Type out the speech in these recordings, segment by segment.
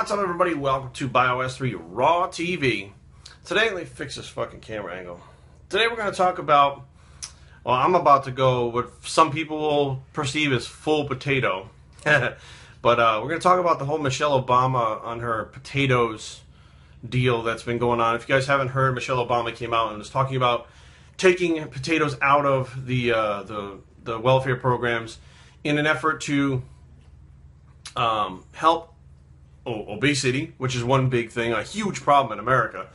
What's up, everybody? Welcome to Bios3 Raw TV. Today, let me fix this fucking camera angle. Today we're going to talk about, well, I'm about to go what some people will perceive as full potato. But we're going to talk about the whole Michelle Obama on her potatoes deal that's been going on. If you guys haven't heard, Michelle Obama came out and was talking about taking potatoes out of the welfare programs in an effort to help obesity, which is one big thing, a huge problem in America.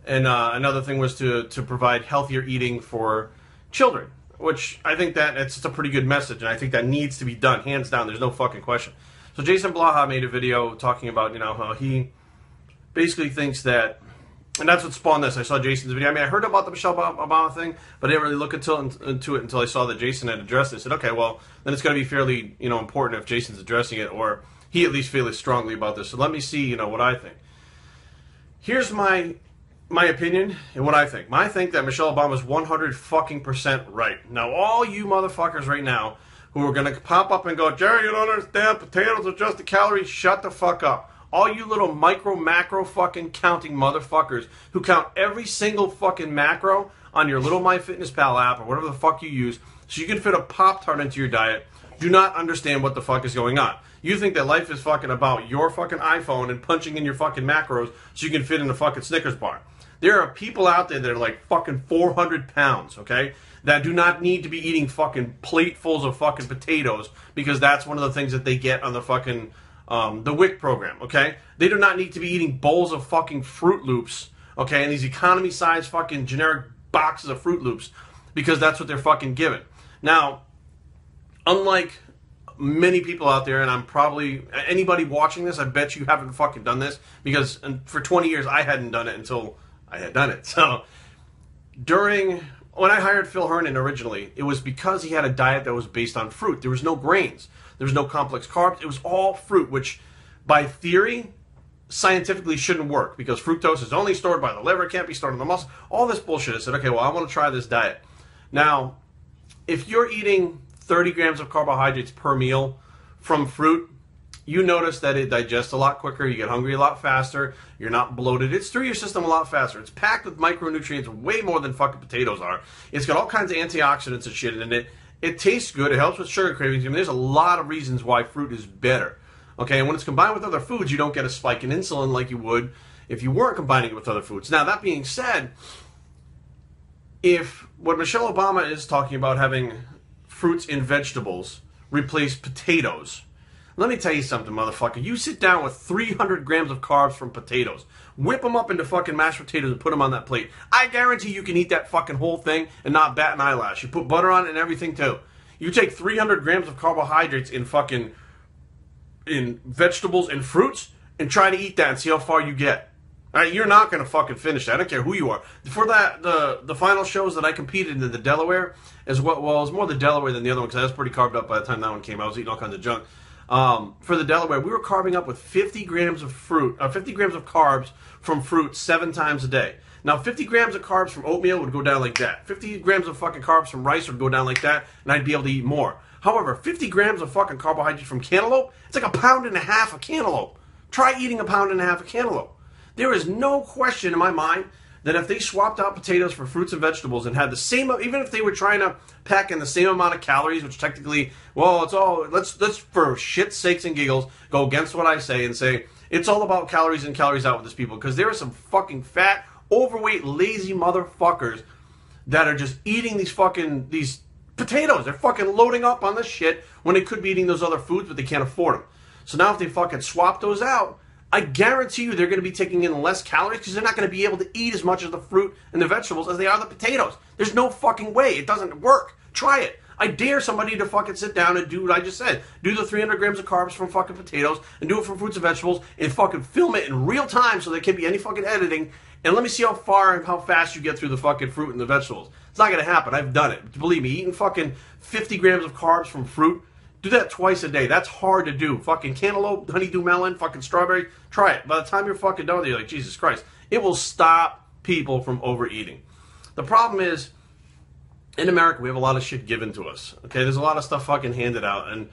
And another thing was to provide healthier eating for children, which I think that it's a pretty good message, and I think that needs to be done, hands down. There's no fucking question. So Jason Blaha made a video talking about, you know, how he basically thinks that, and that's what spawned this. I saw Jason's video. I mean, I heard about the Michelle Obama thing, but I didn't really look into it until I saw that Jason had addressed it. I said, okay, well, then it's going to be fairly, you know, important if Jason's addressing it, or he at least feels strongly about this. So let me see, you know, what I think. Here's my opinion and what I think. I think that Michelle Obama is 100% right. Now, all you motherfuckers right now who are going to pop up and go, Jerry, you don't understand, potatoes are just a calorie, shut the fuck up. All you little micro, macro fucking counting motherfuckers who count every single fucking macro on your little MyFitnessPal app or whatever the fuck you use so you can fit a Pop-Tart into your diet do not understand what the fuck is going on. You think that life is fucking about your fucking iPhone and punching in your fucking macros so you can fit in a fucking Snickers bar. There are people out there that are like fucking 400 pounds, okay, that do not need to be eating fucking platefuls of fucking potatoes because that's one of the things that they get on the fucking the WIC program, okay? They do not need to be eating bowls of fucking Fruit Loops, okay, and these economy-sized fucking generic boxes of Fruit Loops because that's what they're fucking given. Now, unlike many people out there, and I'm probably, anybody watching this, I bet you haven't fucking done this because for 20 years I hadn't done it until I had done it. So, when I hired Phil Hernan originally, it was because he had a diet that was based on fruit. There was no grains. There was no complex carbs. It was all fruit, which by theory, scientifically shouldn't work because fructose is only stored by the liver, it can't be stored in the muscle. All this bullshit. I said, okay, well, I want to try this diet. Now, if you're eating 30 grams of carbohydrates per meal from fruit, you notice that it digests a lot quicker, you get hungry a lot faster, you're not bloated, it's through your system a lot faster. It's packed with micronutrients way more than fucking potatoes are. It's got all kinds of antioxidants and shit in it. It tastes good, it helps with sugar cravings. I mean, there's a lot of reasons why fruit is better. Okay, and when it's combined with other foods, you don't get a spike in insulin like you would if you weren't combining it with other foods. Now, that being said, if what Michelle Obama is talking about having fruits and vegetables replace potatoes, let me tell you something, motherfucker. You sit down with 300 grams of carbs from potatoes, whip them up into fucking mashed potatoes and put them on that plate. I guarantee you can eat that fucking whole thing and not bat an eyelash. You put butter on it and everything too. You take 300 grams of carbohydrates in vegetables and fruits and try to eat that and see how far you get. All right, you're not going to fucking finish that. I don't care who you are. For that, the final shows that I competed in the Delaware, as well, it was more the Delaware than the other one because I was pretty carved up by the time that one came. I was eating all kinds of junk. For the Delaware, we were carving up with 50 grams of fruit, 50 grams of carbs from fruit 7 times a day. Now, 50 grams of carbs from oatmeal would go down like that. 50 grams of fucking carbs from rice would go down like that, and I'd be able to eat more. However, 50 grams of fucking carbohydrates from cantaloupe, it's like 1.5 pounds of cantaloupe. Try eating 1.5 pounds of cantaloupe. There is no question in my mind that if they swapped out potatoes for fruits and vegetables and had the same, even if they were trying to pack in the same amount of calories, which technically, well, it's all, let's for shit sakes and giggles, go against what I say and say, it's all about calories in, calories out with these people, because there are some fucking fat, overweight, lazy motherfuckers that are just eating these potatoes. They're fucking loading up on this shit when they could be eating those other foods, but they can't afford them. So now if they fucking swap those out, I guarantee you they're going to be taking in less calories because they're not going to be able to eat as much of the fruit and the vegetables as they are the potatoes. There's no fucking way. It doesn't work. Try it. I dare somebody to fucking sit down and do what I just said. Do the 300 grams of carbs from fucking potatoes and do it from fruits and vegetables and fucking film it in real time so there can't be any fucking editing. And let me see how far and how fast you get through the fucking fruit and the vegetables. It's not going to happen. I've done it. Believe me, eating fucking 50 grams of carbs from fruit, do that twice a day. That's hard to do. Fucking cantaloupe, honeydew melon, fucking strawberry. Try it. By the time you're fucking done with it, you're like, Jesus Christ. It will stop people from overeating. The problem is, in America, we have a lot of shit given to us. Okay, there's a lot of stuff fucking handed out. And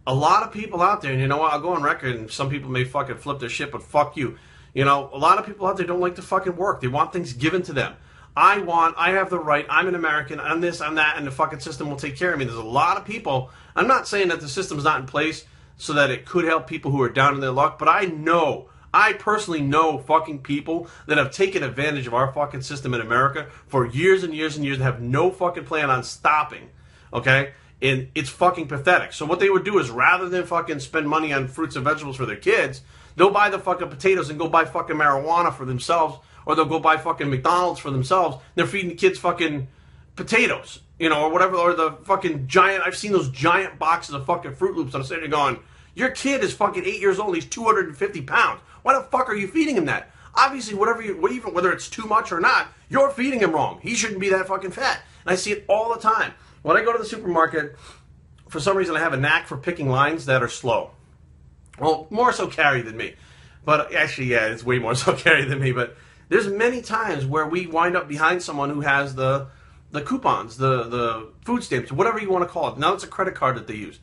a lot of people out there, and you know what, I'll go on record, and some people may fucking flip their shit, but fuck you. You know, a lot of people out there don't like to fucking work. They want things given to them. I have the right, I'm an American, I'm this, I'm that, and the fucking system will take care of me. There's a lot of people, I'm not saying that the system's not in place so that it could help people who are down in their luck, but I personally know fucking people that have taken advantage of our fucking system in America for years and years and years and have no fucking plan on stopping, okay? And it's fucking pathetic. So what they would do is rather than fucking spend money on fruits and vegetables for their kids, they'll buy the fucking potatoes and go buy fucking marijuana for themselves, or they'll go buy fucking McDonald's for themselves. They're feeding the kids fucking potatoes, you know, or whatever, or the fucking giant, I've seen those giant boxes of fucking Fruit Loops. I'm sitting there going, your kid is fucking 8 years old, he's 250 pounds. Why the fuck are you feeding him that? Obviously, whether it's too much or not, you're feeding him wrong. He shouldn't be that fucking fat. And I see it all the time. When I go to the supermarket, for some reason I have a knack for picking lines that are slow. Well, more so Kari than me. But actually, yeah, it's way more so Kari than me. But there's many times where we wind up behind someone who has the coupons, the food stamps, whatever you want to call it. Now it's a credit card that they use.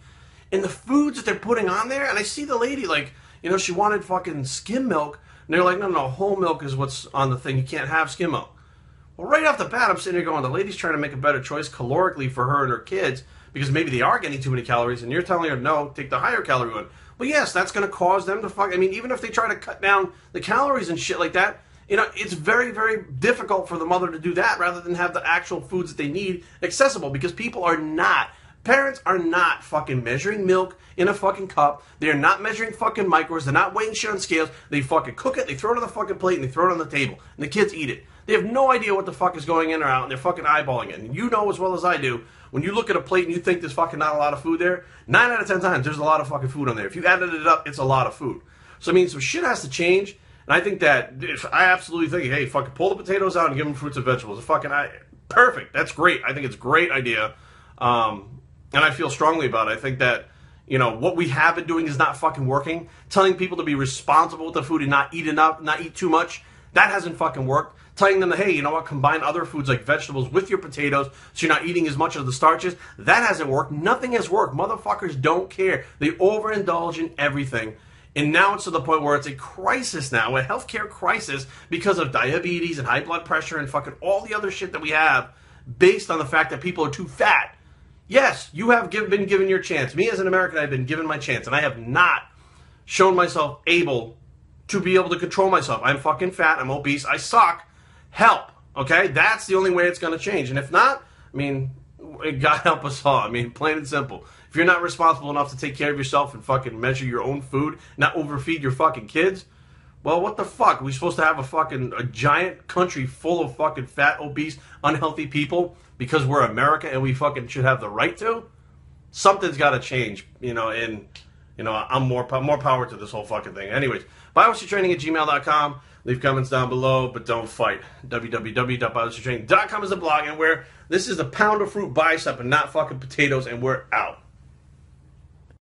And the foods that they're putting on there, and I see the lady, like, you know, she wanted fucking skim milk. And they're like, no, whole milk is what's on the thing. You can't have skim milk. Well, right off the bat, I'm sitting there going, the lady's trying to make a better choice calorically for her and her kids because maybe they are getting too many calories, and you're telling her, no, take the higher calorie one. Well, yes, that's going to cause them to fuck. I mean, even if they try to cut down the calories and shit like that, you know, it's very, very difficult for the mother to do that rather than have the actual foods that they need accessible because parents are not fucking measuring milk in a fucking cup. They're not measuring fucking micros. They're not weighing shit on scales. They fucking cook it, they throw it on the fucking plate, and they throw it on the table. And the kids eat it. They have no idea what the fuck is going in or out, and they're fucking eyeballing it. And you know as well as I do, when you look at a plate and you think there's fucking not a lot of food there, 9 out of 10 times there's a lot of fucking food on there. If you added it up, it's a lot of food. So, I mean, some shit has to change. And I think that, I absolutely think, hey, fucking pull the potatoes out and give them fruits and vegetables. Perfect. That's great. I think it's a great idea. And I feel strongly about it. I think that, you know, what we have been doing is not fucking working. Telling people to be responsible with the food and not eat enough, not eat too much, that hasn't fucking worked. Telling them that, hey, you know what, combine other foods like vegetables with your potatoes so you're not eating as much of the starches, that hasn't worked. Nothing has worked. Motherfuckers don't care. They overindulge in everything. And now it's to the point where it's a crisis now, a healthcare crisis because of diabetes and high blood pressure and fucking all the other shit that we have based on the fact that people are too fat. Yes, you have been given your chance. Me as an American, I've been given my chance, and I have not shown myself able to be able to control myself. I'm fucking fat. I'm obese. I suck. Help. Okay? That's the only way it's going to change. And if not, I mean, God help us all. I mean, plain and simple. If you're not responsible enough to take care of yourself and fucking measure your own food, not overfeed your fucking kids, well, what the fuck? Are we supposed to have a giant country full of fucking fat, obese, unhealthy people because we're America and we fucking should have the right to? Something's got to change, you know, and, you know, I'm more power to this whole fucking thing. Anyways, biosafetraining@gmail.com. Leave comments down below, but don't fight. www.biosafetraining.com is the blog, and where this is a pound of fruit bicep and not fucking potatoes, and we're out.